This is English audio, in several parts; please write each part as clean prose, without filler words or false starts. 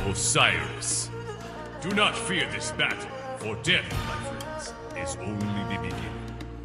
Osiris. Do not fear this battle, for death, my friends, is only the beginning.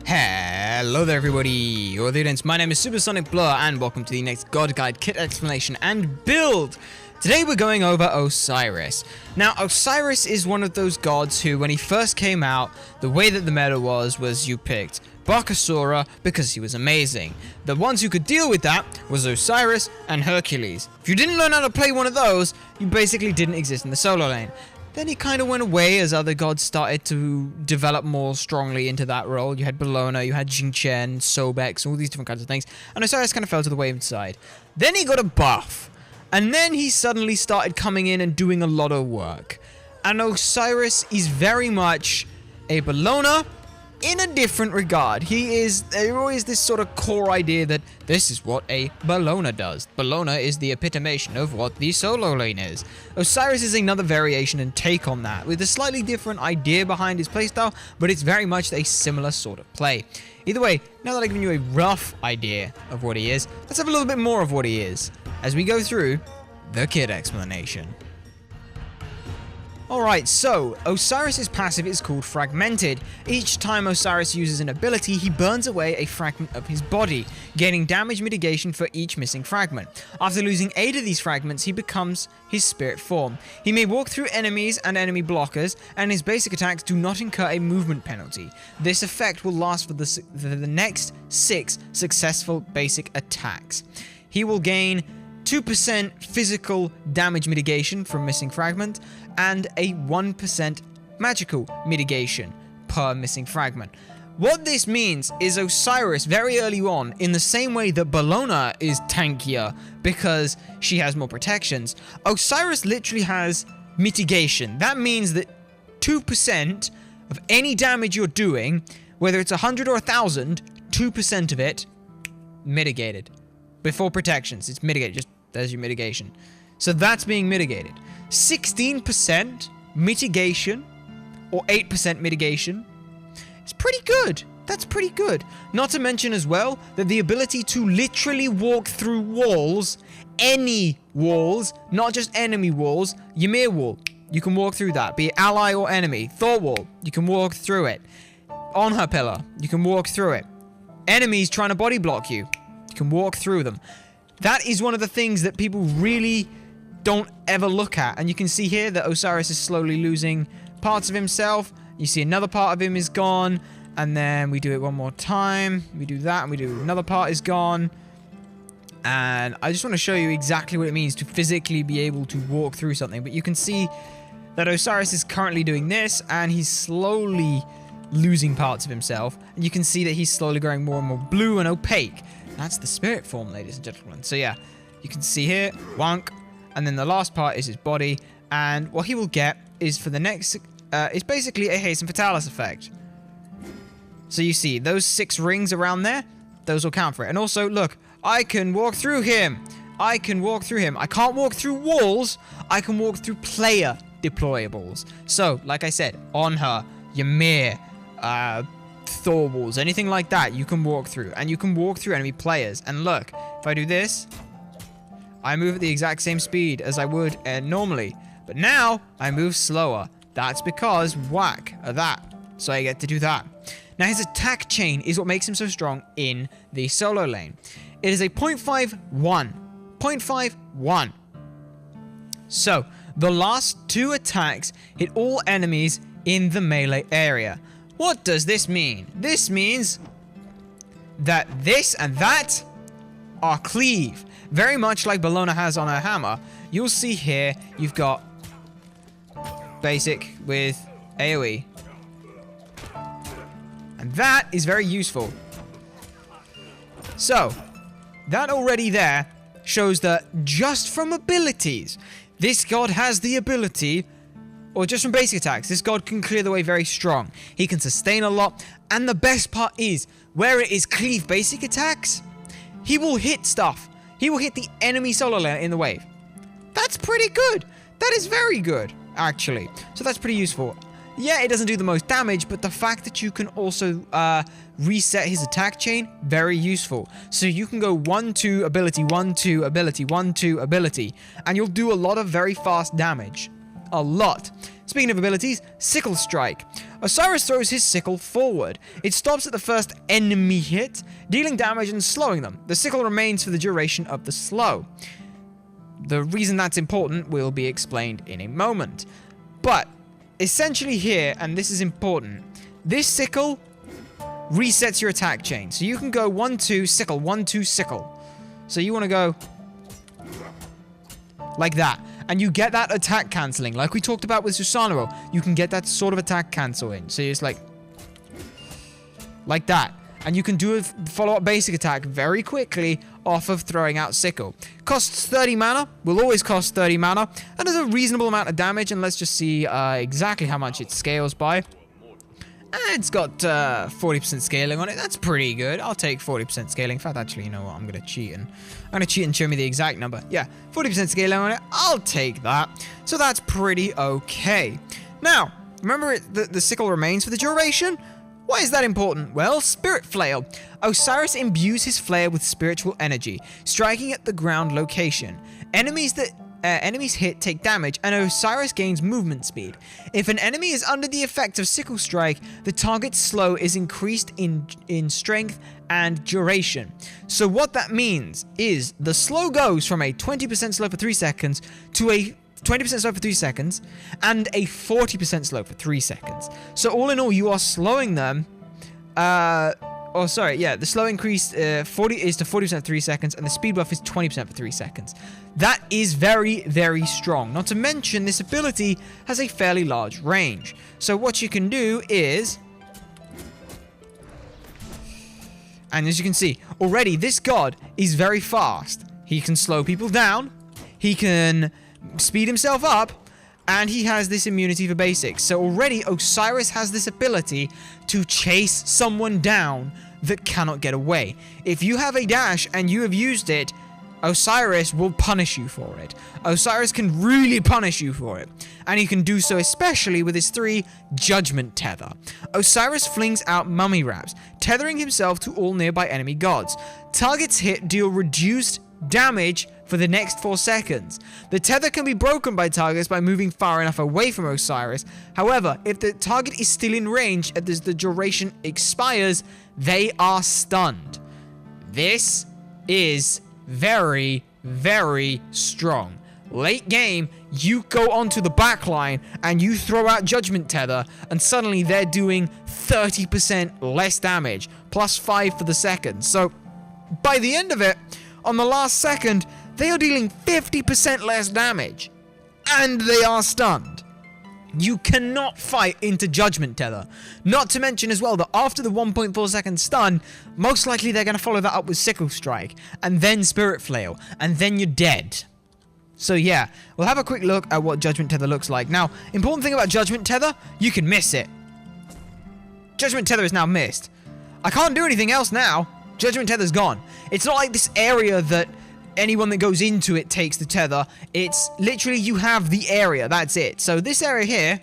Hello there everybody, or the audience. My name is SuperSonicBlur and welcome to the next God Guide kit explanation and build. Today we're going over Osiris. Now Osiris is one of those gods who, when he first came out, the way that the meta was you picked Bakasura because he was amazing. The ones who could deal with that was Osiris and Hercules. If you didn't learn how to play one of those, you basically didn't exist in the solo lane. Then he kind of went away as other gods started to develop more strongly into that role. You had Bellona, you had Judgement, Sobex, all these different kinds of things. And Osiris kind of fell to the wayside. Then he got a buff. And then he suddenly started coming in and doing a lot of work. And Osiris is very much a Bellona in a different regard. There always this sort of core idea that this is what a Bellona does. Bellona is the epitomation of what the solo lane is. Osiris is another variation and take on that, with a slightly different idea behind his playstyle, but it's very much a similar sort of play. Either way, now that I've given you a rough idea of what he is, let's have a little bit more of what he is as we go through the kit explanation. Alright, so Osiris' passive is called Fragmented. Each time Osiris uses an ability, he burns away a fragment of his body, gaining damage mitigation for each missing fragment. After losing 8 of these fragments, he becomes his spirit form. He may walk through enemies and enemy blockers, and his basic attacks do not incur a movement penalty. This effect will last for the next 6 successful basic attacks. He will gain 2% physical damage mitigation from missing fragment, and a 1% magical mitigation per missing fragment. What this means is Osiris, very early on, in the same way that Bellona is tankier because she has more protections, Osiris literally has mitigation. That means that 2% of any damage you're doing, whether it's 100 or 1,000, 2% of it mitigated. Before protections, it's mitigated. Just there's your mitigation. So that's being mitigated. 16% mitigation, or 8% mitigation, is pretty good. That's pretty good. Not to mention as well that the ability to literally walk through walls, any walls, not just enemy walls, Ymir wall, you can walk through that, be it ally or enemy. Thor wall, you can walk through it. On her pillar, you can walk through it. Enemies trying to body block you, you can walk through them. That is one of the things that people really don't ever look at. And you can see here that Osiris is slowly losing parts of himself. You see another part of him is gone. And then we do it one more time. We do that and we do another part is gone. And I just want to show you exactly what it means to physically be able to walk through something. But you can see that Osiris is currently doing this and he's slowly losing parts of himself. And you can see that he's slowly growing more and more blue and opaque. That's the spirit form, ladies and gentlemen. So yeah, you can see here, wonk. And then the last part is his body. And what he will get is for the next, is basically a Hasten Fatalis effect. So you see, those 6 rings around there, those will count for it. And also, look, I can walk through him. I can walk through him. I can't walk through walls. I can walk through player deployables. So, like I said, on her, Ymir, Thor walls, anything like that, you can walk through. And you can walk through enemy players. And look, if I do this, I move at the exact same speed as I would normally. But now, I move slower. That's because whack of that. So I get to do that. Now, his attack chain is what makes him so strong in the solo lane. It is a 0.51. 0.51. So, the last 2 attacks hit all enemies in the melee area. What does this mean? This means that this and that are cleave. Very much like Bellona has on her hammer. You'll see here, you've got basic with AoE. And that is very useful. So, that already there shows that just from abilities, this god has the ability, or just from basic attacks, this god can clear the way very strong. He can sustain a lot, and the best part is, where it is cleave basic attacks, he will hit stuff. He will hit the enemy solo laner in the wave. That's pretty good. That is very good, actually. So that's pretty useful. Yeah, it doesn't do the most damage, but the fact that you can also reset his attack chain, very useful. So you can go 1-2 ability, 1-2 ability, 1-2 ability, and you'll do a lot of very fast damage. A lot. Speaking of abilities, Sickle Strike. Osiris throws his sickle forward. It stops at the first enemy hit, dealing damage and slowing them. The sickle remains for the duration of the slow. The reason that's important will be explained in a moment. But essentially here, and this is important, this sickle resets your attack chain. So you can go 1-2 sickle, 1-2 sickle. So you want to go like that. And you get that attack cancelling. Like we talked about with Susanoo, you can get that sort of attack cancel in. So it's like that. And you can do a follow-up basic attack very quickly off of throwing out Sickle. Costs 30 mana, will always cost 30 mana, and does a reasonable amount of damage, and let's just see exactly how much it scales by. It's got 40% scaling on it. That's pretty good. I'll take 40% scaling. In fact, actually, you know what? I'm going to cheat and show me the exact number. Yeah, 40% scaling on it. I'll take that. So that's pretty okay. Now, remember the sickle remains for the duration? Why is that important? Well, Spirit Flail. Osiris imbues his flare with spiritual energy, striking at the ground location. Enemies hit take damage, and Osiris gains movement speed. If an enemy is under the effect of Sickle Strike, the target's slow is increased in strength and duration. So what that means is the slow goes from a 20% slow for 3 seconds to a 20% slow for 3 seconds and a 40% slow for 3 seconds. So all in all, you are slowing them. The slow increase is to 40% for 3 seconds, and the speed buff is 20% for 3 seconds. That is very, very strong. Not to mention, this ability has a fairly large range. So what you can do is, and as you can see, already this god is very fast. He can slow people down, he can speed himself up, and he has this immunity for basics. So already Osiris has this ability to chase someone down that cannot get away. If you have a dash and you have used it, Osiris will punish you for it. Osiris can really punish you for it. And he can do so especially with his 3 Judgement Tether. Osiris flings out mummy wraps, tethering himself to all nearby enemy gods. Targets hit deal reduced damage for the next 4 seconds. The tether can be broken by targets by moving far enough away from Osiris. However, if the target is still in range as the duration expires, they are stunned. This is very, very strong. Late game, you go onto the back line and you throw out Judgement Tether, and suddenly they're doing 30% less damage, plus 5 for the second. So by the end of it, on the last second, they are dealing 50% less damage, and they are stunned. You cannot fight into Judgement Tether. Not to mention as well that after the 1.4 second stun, most likely they're going to follow that up with Sickle Strike, and then Spirit Flail, and then you're dead. So yeah, we'll have a quick look at what Judgement Tether looks like. Now, important thing about Judgement Tether, you can miss it. Judgement Tether is now missed. I can't do anything else now. Judgement Tether's gone. It's not like this area that anyone that goes into it takes the tether. It's literally you have the area. That's it. So this area here,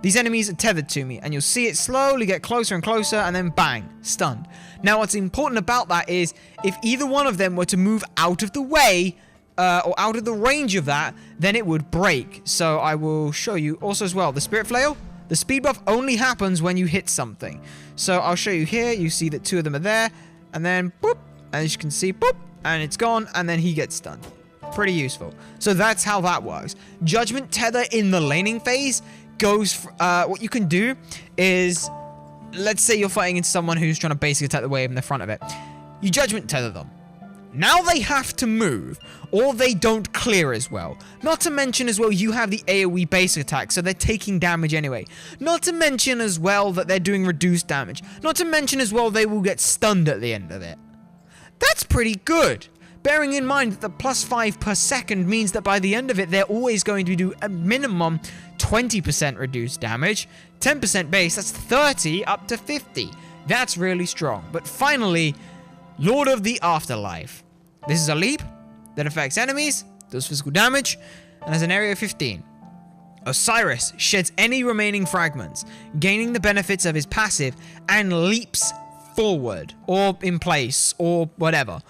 these enemies are tethered to me, and you'll see it slowly get closer and closer, and then bang, stunned. Now what's important about that is if either one of them were to move out of the way or out of the range of that, then it would break. So I will show you also as well. The Spirit Flail, the speed buff only happens when you hit something. So I'll show you here. You see that 2 of them are there, and then boop, and as you can see, boop, and it's gone, and then he gets stunned. Pretty useful. So that's how that works. Judgement Tether in the laning phase goes, what you can do is, let's say you're fighting into someone who's trying to basically attack the wave in the front of it. You Judgement Tether them. Now they have to move, or they don't clear as well. Not to mention as well, you have the AoE basic attack, so they're taking damage anyway. Not to mention as well that they're doing reduced damage. Not to mention as well, they will get stunned at the end of it. That's pretty good. Bearing in mind that the plus 5 per second means that by the end of it, they're always going to do a minimum 20% reduced damage, 10% base, that's 30 up to 50. That's really strong. But finally, Lord of the Afterlife. This is a leap that affects enemies, does physical damage, and has an area of 15. Osiris sheds any remaining fragments, gaining the benefits of his passive, and leaps forward, or in place, or whatever.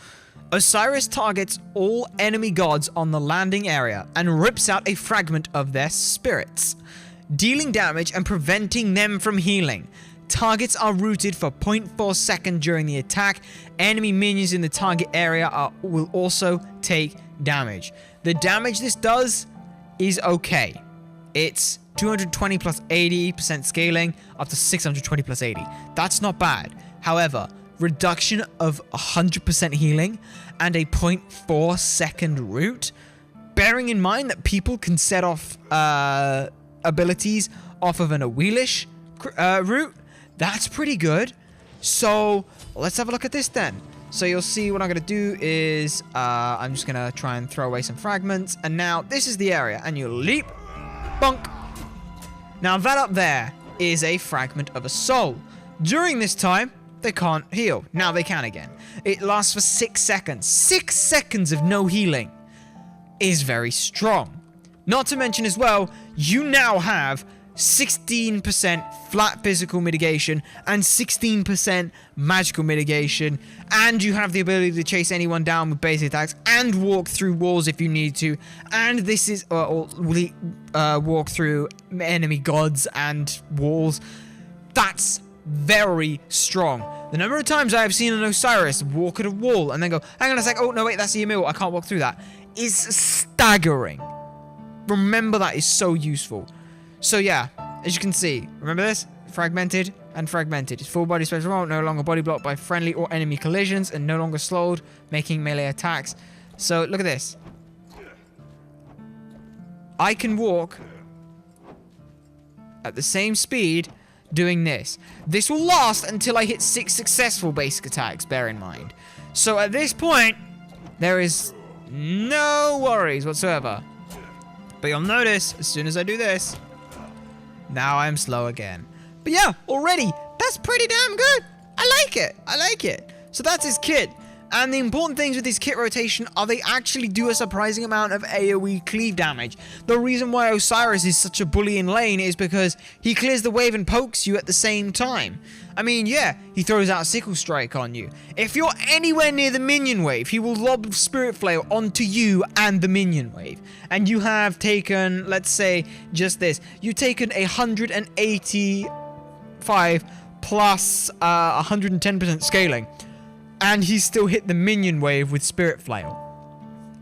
Osiris targets all enemy gods on the landing area and rips out a fragment of their spirits, dealing damage and preventing them from healing. Targets are rooted for 0.4 seconds during the attack. Enemy minions in the target area will also take damage. The damage this does is okay. It's 220 plus 80% scaling up to 620 plus 80. That's not bad. However, reduction of 100% healing and a 0.4 second root, bearing in mind that people can set off abilities off of an Awelish route, that's pretty good. So let's have a look at this then. So you'll see what I'm going to do is I'm just going to try and throw away some fragments. And now this is the area, and you leap, bonk. Now that up there is a fragment of a soul. During this time, they can't heal. Now they can again. It lasts for 6 seconds. 6 seconds of no healing is very strong. Not to mention as well, you now have 16% flat physical mitigation and 16% magical mitigation, and you have the ability to chase anyone down with basic attacks and walk through walls if you need to, and this is walk through enemy gods and walls. That's very strong. The number of times I have seen an Osiris walk at a wall and then go, hang on a sec, oh no wait, that's the Emil, I can't walk through that, is staggering. Remember, that is so useful. So yeah, as you can see, remember this? Fragmented and fragmented. Its full body spectral, no longer body blocked by friendly or enemy collisions and no longer slowed, making melee attacks. So look at this. I can walk at the same speed doing this. This will last until I hit 6 successful basic attacks, bear in mind. So at this point, there is no worries whatsoever. But you'll notice, as soon as I do this, now I'm slow again. But yeah, already, that's pretty damn good. I like it. I like it. So that's his kit. And the important things with his kit rotation are they actually do a surprising amount of AoE cleave damage. The reason why Osiris is such a bully in lane is because he clears the wave and pokes you at the same time. I mean, yeah, he throws out Sickle Strike on you. If you're anywhere near the minion wave, he will lob Spirit Flail onto you and the minion wave. And you have taken, let's say, just this. You've taken 185 plus 110% scaling. And he still hit the minion wave with Spirit Flail.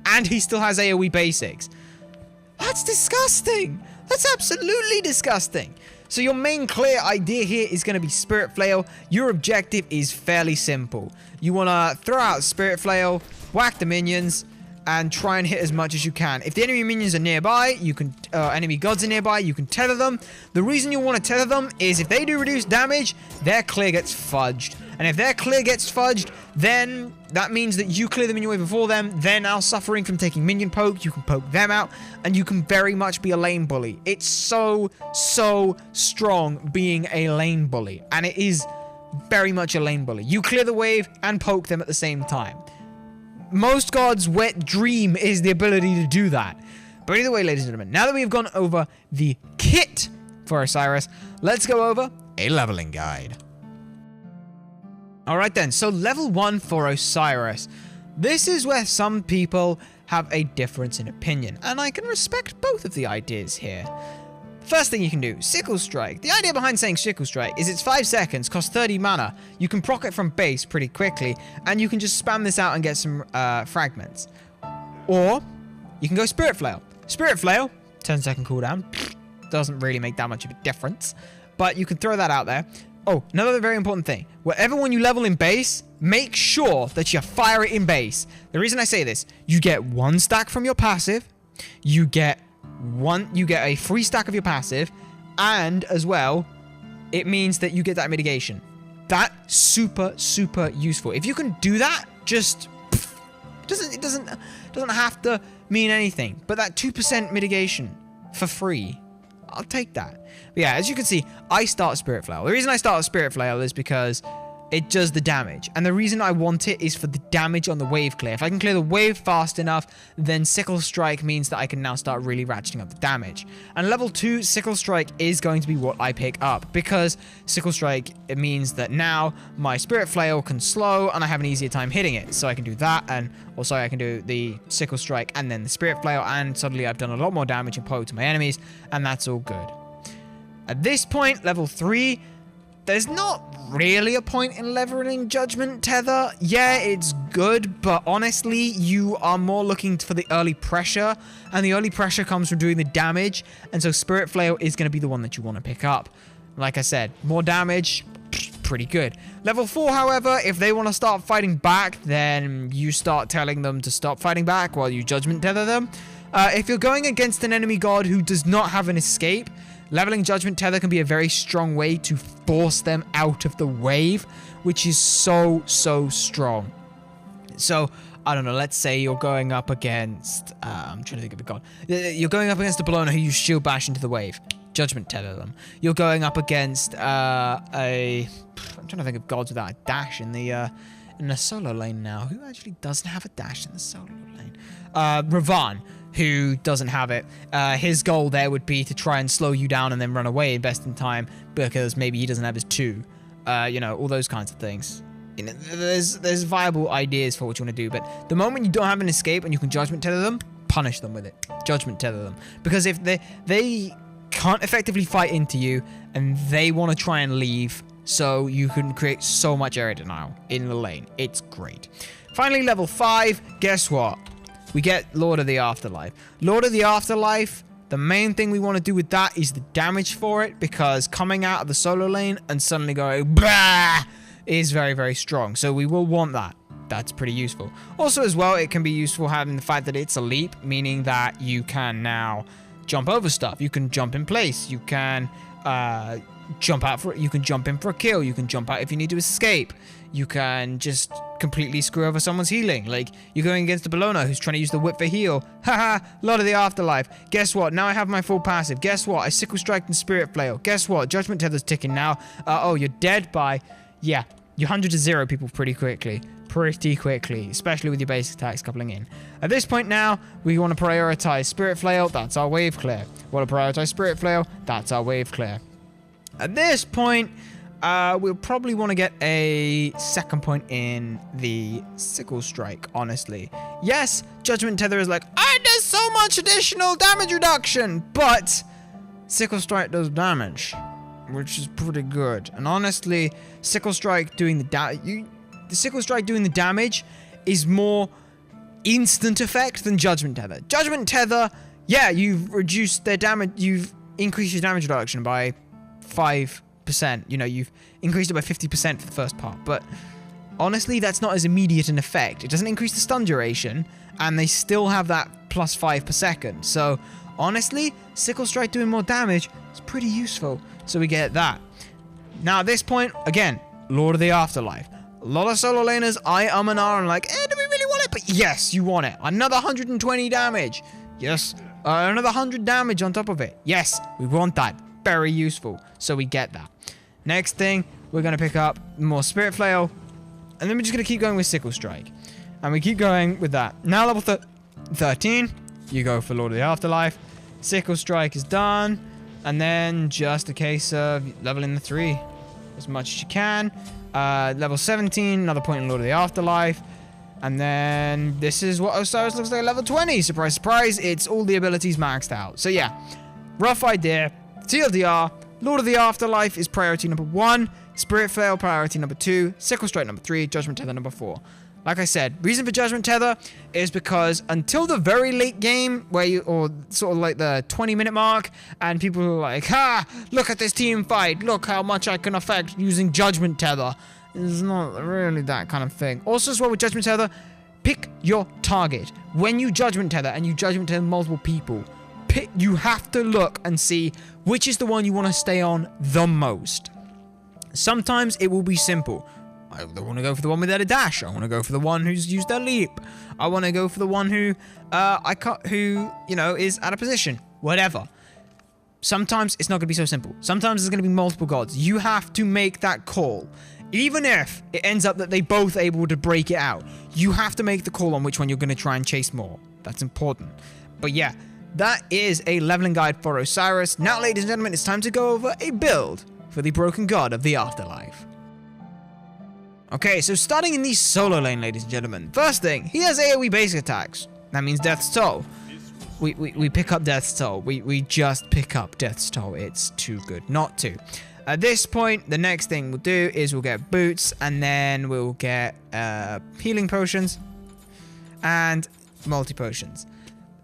And he still has AoE basics. That's disgusting. That's absolutely disgusting. So your main clear idea here is going to be Spirit Flail. Your objective is fairly simple. You want to throw out Spirit Flail, whack the minions, and try and hit as much as you can. If the enemy minions are nearby, you can, enemy gods are nearby, you can tether them. The reason you want to tether them is if they do reduce damage, their clear gets fudged. And if their clear gets fudged, then that means that you clear the minion wave before them. They're now suffering from taking minion poke. You can poke them out, and you can very much be a lane bully. It's so strong being a lane bully, and it is very much a lane bully. You clear the wave and poke them at the same time. Most gods' wet dream is the ability to do that. But either way, ladies and gentlemen, now that we've gone over the kit for Osiris, let's go over a leveling guide. Alright then, so level 1 for Osiris. This is where some people have a difference in opinion, and I can respect both of the ideas here. First thing you can do, Sickle Strike. The idea behind saying Sickle Strike is it's 5 seconds, costs 30 mana, you can proc it from base pretty quickly, and you can just spam this out and get some fragments. Or, you can go Spirit Flail. Spirit Flail, 10-second cooldown, doesn't really make that much of a difference, but you can throw that out there. Oh, another very important thing. Wherever when you level in base, make sure that you fire it in base. The reason I say this, you get 1 stack from your passive, you get a free stack of your passive, and as well, it means that you get that mitigation. That's super useful. If you can do that, just it doesn't have to mean anything. But that 2% mitigation for free, I'll take that. But yeah, as you can see, I start Spirit Flail. The reason I start Spirit Flail is because it does the damage. And the reason I want it is for the damage on the wave clear. If I can clear the wave fast enough, then Sickle Strike means that I can now start really ratcheting up the damage. And level 2, Sickle Strike is going to be what I pick up, because Sickle Strike, it means that now my Spirit Flail can slow and I have an easier time hitting it. So I can do that, and also I can do the Sickle Strike and then the Spirit Flail, and suddenly I've done a lot more damage and poke to my enemies, and that's all good. At this point, level 3, there's not really a point in leveling Judgement Tether. Yeah, it's good, but honestly, you are more looking for the early pressure, and the early pressure comes from doing the damage, and so Spirit Flail is going to be the one that you want to pick up. Like I said, more damage, pretty good. Level 4, however, if they want to start fighting back, then you start telling them to stop fighting back while you Judgement Tether them. If you're going against an enemy god who does not have an escape, leveling Judgement Tether can be a very strong way to force them out of the wave, which is so strong. So, I don't know, let's say you're going up against, I'm trying to think of a god. You're going up against a Bellona who you Shield Bash into the wave. Judgement Tether them. You're going up against I'm trying to think of gods without a dash in the solo lane now. Who actually doesn't have a dash in the solo lane? Ravan, who doesn't have it. His goal there would be to try and slow you down and then run away best in time, because maybe he doesn't have his 2. You know, all those kinds of things. You know, there's viable ideas for what you want to do, but the moment you don't have an escape and you can Judgement Tether them, punish them with it. Judgement Tether them. Because if they can't effectively fight into you, and they want to try and leave, so you can create so much area denial in the lane. It's great. Finally, level 5, guess what? We get Lord of the Afterlife. Lord of the Afterlife, the main thing we want to do with that is the damage for it, because coming out of the solo lane and suddenly going bah is very strong. So we will want that. That's pretty useful. Also as well, it can be useful having the fact that it's a leap, meaning that you can now jump over stuff. You can jump in place. You can jump out for it. You can jump in for a kill. You can jump out if you need to escape. You can just completely screw over someone's healing. Like, you're going against a Bellona who's trying to use the whip for heal. Haha, Lord of the Afterlife. Guess what? Now I have my full passive. Guess what? I Sickle Strike and Spirit Flail. Guess what? Judgement Tether's ticking now. Oh, you're dead by... Yeah, you're 100 to 0 people pretty quickly. Especially with your basic attacks coupling in. At this point now, we want to prioritize Spirit Flail. That's our wave clear. We want to prioritize Spirit Flail. That's our wave clear. At this point... we'll probably want to get a second point in the Sickle Strike, honestly. Yes, Judgement Tether is like, there's so much additional damage reduction, but Sickle Strike does damage, which is pretty good. And honestly, Sickle Strike doing the Sickle Strike doing the damage is more instant effect than Judgement Tether. Judgement Tether, yeah, you've reduced their damage, you've increased your damage reduction by 5%. You know, you've increased it by 50% for the first part, but honestly, that's not as immediate an effect. It doesn't increase the stun duration, and they still have that +5 per second. So honestly, Sickle Strike doing more damage is pretty useful. So we get that. Now at this point, again, Lord of the Afterlife. A lot of solo laners, and R, and like, do we really want it? But yes, you want it. Another 120 damage. Yes. Another 100 damage on top of it. Yes, we want that. Very useful. So we get that. Next thing, we're going to pick up more Spirit Flail. And then we're just going to keep going with Sickle Strike. And we keep going with that. Now level 13, you go for Lord of the Afterlife. Sickle Strike is done. And then just a case of leveling the 3 as much as you can. Level 17, another point in Lord of the Afterlife. And then this is what Osiris looks like at level 20. Surprise, surprise, it's all the abilities maxed out. So yeah, rough idea. TLDR, Lord of the Afterlife is priority number 1. Spirit Flail priority number 2. Sickle Strike number 3. Judgement Tether number 4. Like I said, reason for Judgement Tether is because until the very late game, or sort of like the 20-minute mark, and people are like, look at this team fight, look how much I can affect using Judgement Tether. It's not really that kind of thing. Also as well with Judgement Tether, pick your target. When you Judgement Tether, and you Judgement Tether multiple people, you have to look and see which is the one you want to stay on the most. Sometimes it will be simple. I want to go for the one without a dash. I want to go for the one who's used their leap. I want to go for the one who is out of position. Whatever. Sometimes it's not going to be so simple. Sometimes there's going to be multiple gods. You have to make that call. Even if it ends up that they both able to break it out, you have to make the call on which one you're going to try and chase more. That's important. But yeah, that is a leveling guide for Osiris. Now, ladies and gentlemen, it's time to go over a build for the broken god of the afterlife. Okay, so starting in the solo lane, ladies and gentlemen. First thing, he has AoE basic attacks. That means Death's Toll. We pick up Death's Toll. We just pick up Death's Toll. It's too good not to. At this point, the next thing we'll do is we'll get boots, and then we'll get healing potions and multi-potions.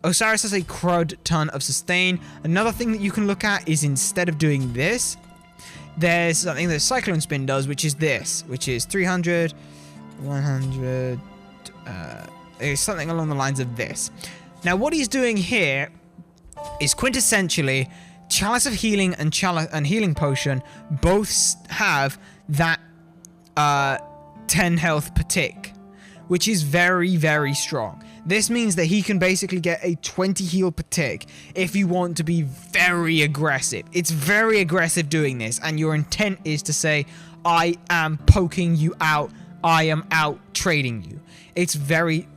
Osiris has a crud ton of sustain. Another thing that you can look at is instead of doing this, there's something that Cyclone Spin does, which is this, which is 300, 100, it's something along the lines of this. Now, what he's doing here is quintessentially Chalice of Healing and Healing Potion both have that 10 health per tick, which is very, very strong. This means that he can basically get a 20 heal per tick if you want to be very aggressive. It's very aggressive doing this, and your intent is to say, I am poking you out, I am out trading you. It's very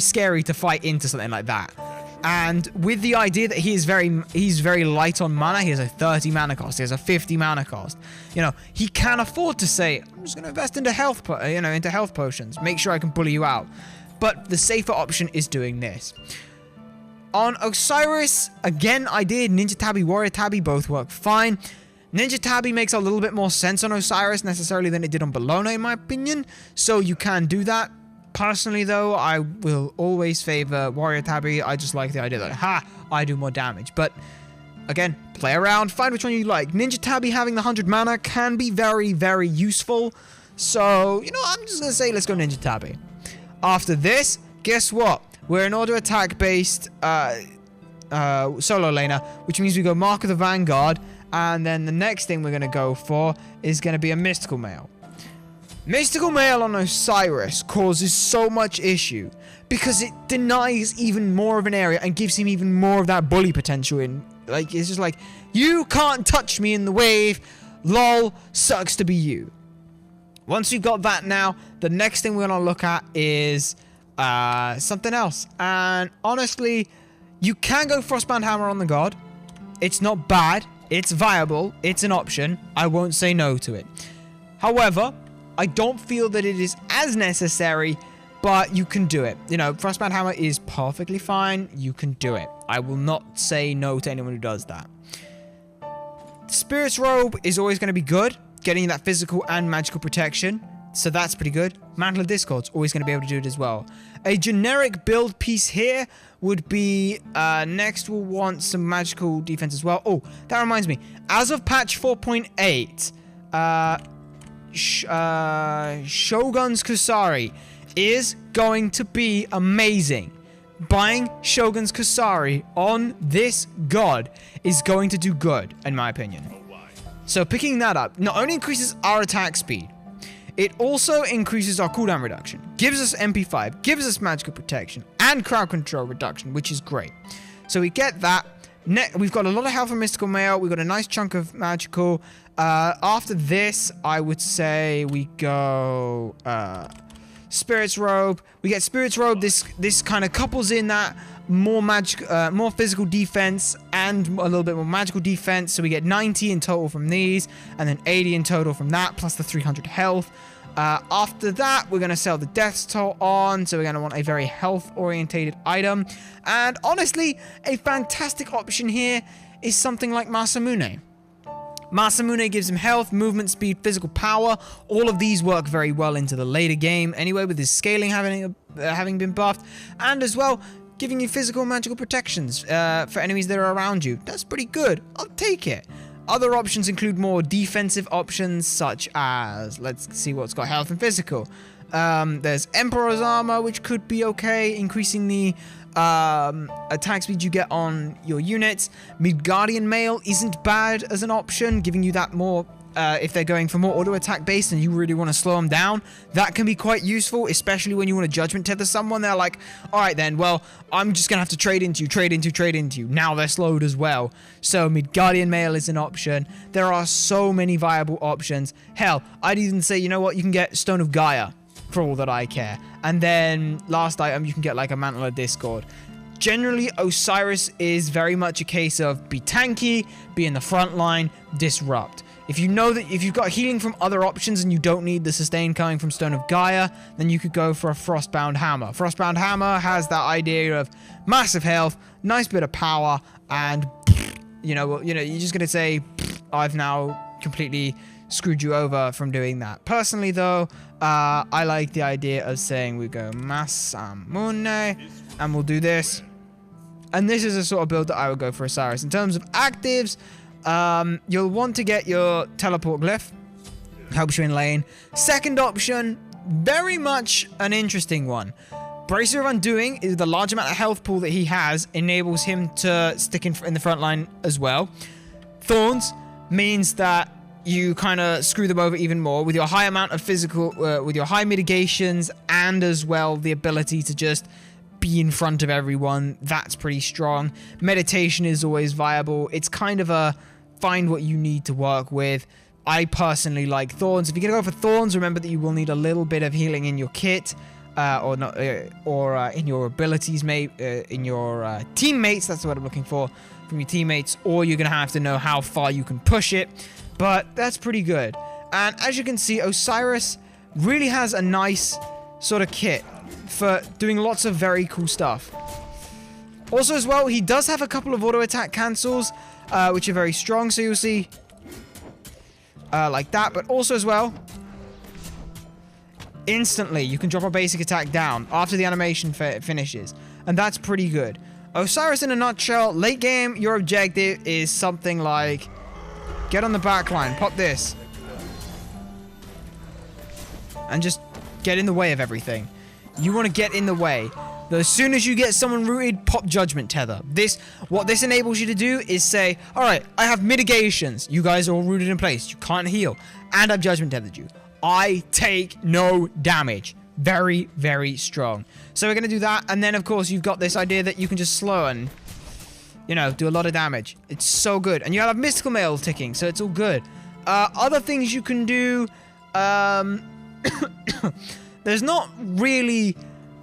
scary to fight into something like that. And with the idea that he's very light on mana, he has a 30 mana cost, he has a 50 mana cost. You know, he can afford to say, I'm just going to invest into health potions, make sure I can bully you out. But the safer option is doing this. On Osiris, again, I did Ninja Tabi, Warrior Tabi, both work fine. Ninja Tabi makes a little bit more sense on Osiris necessarily than it did on Bellona, in my opinion. So you can do that. Personally, though, I will always favor Warrior Tabi. I just like the idea that, I do more damage. But, again, play around, find which one you like. Ninja Tabi having the 100 mana can be very, very useful. So, you know, I'm just going to say let's go Ninja Tabi. After this, guess what? We're an auto attack based solo laner, which means we go Mark of the Vanguard, and then the next thing we're going to go for is going to be a Mystical Mail. Mystical Mail on Osiris causes so much issue because it denies even more of an area and gives him even more of that bully potential in. Like, it's just like, you can't touch me in the wave, lol, sucks to be you. Once we've got that now, the next thing we're going to look at is something else. And honestly, you can go Frostbound Hammer on the god. It's not bad. It's viable. It's an option. I won't say no to it. However, I don't feel that it is as necessary, but you can do it. You know, Frostbound Hammer is perfectly fine. You can do it. I will not say no to anyone who does that. Spirit's Robe is always going to be good, getting that physical and magical protection, so that's pretty good. Mantle of Discord's always going to be able to do it as well. A generic build piece here would be, next we'll want some magical defense as well. Oh, that reminds me. As of patch 4.8, Shogun's Kusari is going to be amazing. Buying Shogun's Kusari on this god is going to do good, in my opinion. So picking that up not only increases our attack speed, it also increases our cooldown reduction, gives us MP5, gives us magical protection, and crowd control reduction, which is great. So we get that. We've got a lot of health from Mystical Mail. We've got a nice chunk of magical. After this, I would say we go Spirit's Robe. We get Spirit's Robe. This kind of couples in that more more physical defense and a little bit more magical defense. So we get 90 in total from these, and then 80 in total from that, plus the 300 health. After that, we're going to sell the Death's Toll on, so we're going to want a very health-orientated item. And honestly, a fantastic option here is something like Masamune. Masamune gives him health, movement speed, physical power. All of these work very well into the later game anyway, with his scaling having been buffed, and as well giving you physical and magical protections for enemies that are around you. That's pretty good. I'll take it. Other options include more defensive options, such as, let's see what's got health and physical. There's Emperor's Armor, which could be okay, increasing the attack speed you get on your units. Midgardian Mail isn't bad as an option, giving you that more if they're going for more auto attack based and you really want to slow them down, that can be quite useful, especially when you want to judgment tether someone. They're like, all right then, well, I'm just gonna have to trade into you. Now they're slowed as well. So Midgardian Mail is an option. There are so many viable options. Hell, I'd even say, you know what, you can get Stone of Gaia for all that I care. And then last item, you can get like a Mantle of Discord. Generally, Osiris is very much a case of be tanky, be in the front line, disrupt. If you know that if you've got healing from other options and you don't need the sustain coming from Stone of Gaia, then you could go for a Frostbound Hammer. Frostbound Hammer has that idea of massive health, nice bit of power, and you're just gonna say, I've now completely screwed you over from doing that. Personally, though, I like the idea of saying we go Masamune, and we'll do this. And this is a sort of build that I would go for Osiris. In terms of actives, you'll want to get your teleport glyph. Helps you in lane. Second option, very much an interesting one. Bracer of Undoing is the large amount of health pool that he has enables him to stick in the front line as well. Thorns means that you kind of screw them over even more with your high amount of physical, with your high mitigations, and as well the ability to just be in front of everyone. That's pretty strong. Meditation is always viable. It's kind of a find what you need to work with. I personally like Thorns. If you're gonna go for Thorns, remember that you will need a little bit of healing in your kit, or in your abilities, in your teammates. That's what I'm looking for from your teammates. Or you're gonna have to know how far you can push it. But that's pretty good. And as you can see, Osiris really has a nice sort of kit for doing lots of very cool stuff. Also as well, he does have a couple of auto attack cancels, which are very strong. So you'll see like that. But also as well, instantly you can drop a basic attack down after the animation finishes. And that's pretty good. Osiris in a nutshell, late game, your objective is something like get on the back line, pop this, and just get in the way of everything. You want to get in the way. As soon as you get someone rooted, pop Judgment Tether. What this enables you to do is say, alright, I have mitigations. You guys are all rooted in place. You can't heal. And I've Judgment Tethered you. I take no damage. Very, very strong. So we're going to do that. And then, of course, you've got this idea that you can just slow and, do a lot of damage. It's so good. And you have Mystical Mail ticking, so it's all good. Other things you can do, there's not really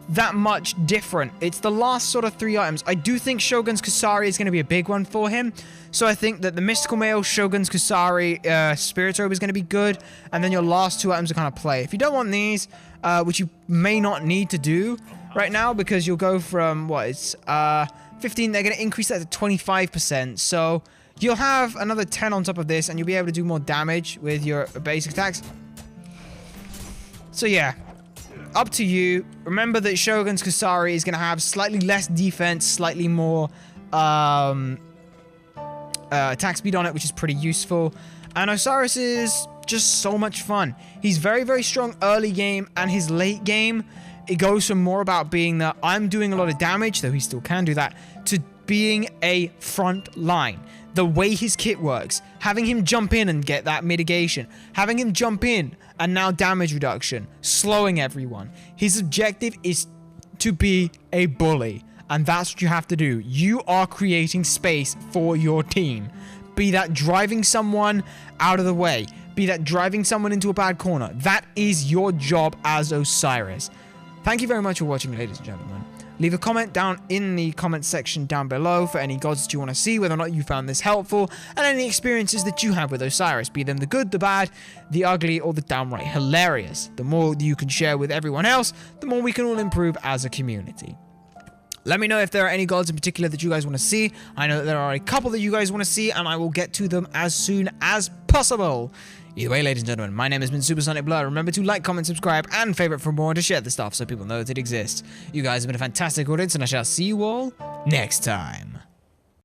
that much different. It's the last sort of 3 items. I do think Shogun's Kusari is going to be a big one for him. So I think that the Mystical Mail, Shogun's Kusari, Spirit Robe is going to be good. And then your last 2 items are kind of play. If you don't want these, which you may not need to do right now, because you'll go from, 15, they're going to increase that to 25%. So you'll have another 10 on top of this, and you'll be able to do more damage with your basic attacks. So yeah, up to you. Remember that Shogun's Kusari is going to have slightly less defense, slightly more attack speed on it, which is pretty useful. And Osiris is just so much fun. He's very, very strong early game, and his late game, it goes from more about being that I'm doing a lot of damage, though he still can do that, to being a front line. The way his kit works, having him jump in and get that mitigation, having him jump in and now damage reduction, slowing everyone. His objective is to be a bully, and that's what you have to do. You are creating space for your team. Be that driving someone out of the way, be that driving someone into a bad corner. That is your job as Osiris. Thank you very much for watching, ladies and gentlemen. Leave a comment down in the comment section down below for any gods that you want to see, whether or not you found this helpful, and any experiences that you have with Osiris, be them the good, the bad, the ugly, or the downright hilarious. The more you can share with everyone else, the more we can all improve as a community. Let me know if there are any gods in particular that you guys want to see. I know that there are a couple that you guys want to see, and I will get to them as soon as possible. Either way, ladies and gentlemen, my name has been SuperSonicBlur. Remember to like, comment, subscribe, and favorite for more, and to share the stuff so people know that it exists. You guys have been a fantastic audience, and I shall see you all next time.